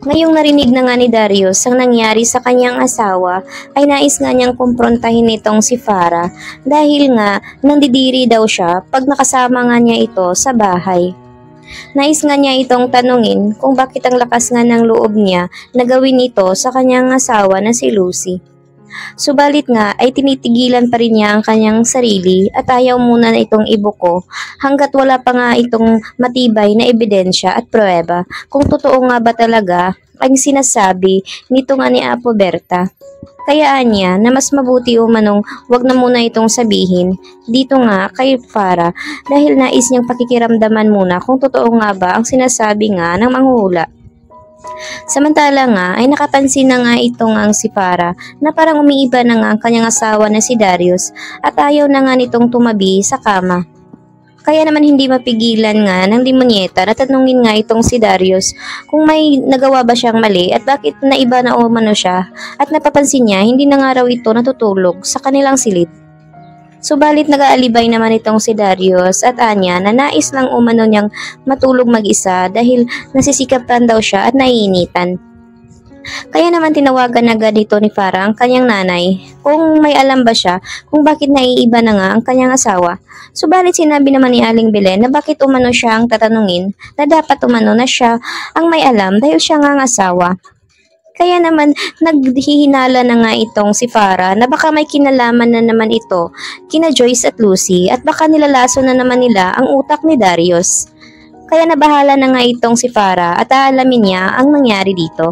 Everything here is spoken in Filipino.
Ngayong narinig na nga ni Darius ang nangyari sa kanyang asawa, ay nais nga niyang kumprontahin nitong si Farah dahil nga nandidiri daw siya pag nakasama nga niya ito sa bahay. Nais nga niya itong tanungin kung bakit ang lakas nga ng loob niya na gawin ito sa kanyang asawa na si Lucy. Subalit nga ay tinitigilan pa rin niya ang kanyang sarili at ayaw muna na itong ibuko hanggat wala pa nga itong matibay na ebidensya at pruweba kung totoo nga ba talaga ang sinasabi nito nga ni Apo Berta. Kayaan niya na mas mabuti umanong wag na muna itong sabihin dito nga kay Farah dahil nais niyang pakikiramdaman muna kung totoo nga ba ang sinasabi nga ng manghuhula. Samantala nga ay nakapansin na nga itong ang si Farah na parang umiiba na nga ang kanyang asawa na si Darius at ayaw na nga nitong tumabi sa kama. Kaya naman hindi mapigilan nga ng demonyeta na tanungin nga itong si Darius kung may nagawa ba siyang mali at bakit naiba na umano siya at napapansin niya hindi na nga raw ito natutulog sa kanilang silid. Subalit nag-aalibay naman itong si Darius at Anya na nais lang umano niyang matulog mag-isa dahil nasisikapan daw siya at naiinitan. Kaya naman tinawagan agad ito ni Farah ang kanyang nanay kung may alam ba siya kung bakit naiiba na nga ang kanyang asawa. Subalit sinabi naman ni Aling Belen na bakit umano siya ang tatanungin na dapat umano na siya ang may alam dahil siya nga ang asawa. Kaya naman naghihinala na nga itong si Farah na baka may kinalaman na naman ito kina Joyce at Lucy at baka nilalaso na naman nila ang utak ni Darius. Kaya nabahala na nga itong si Farah at aalamin niya ang nangyari dito.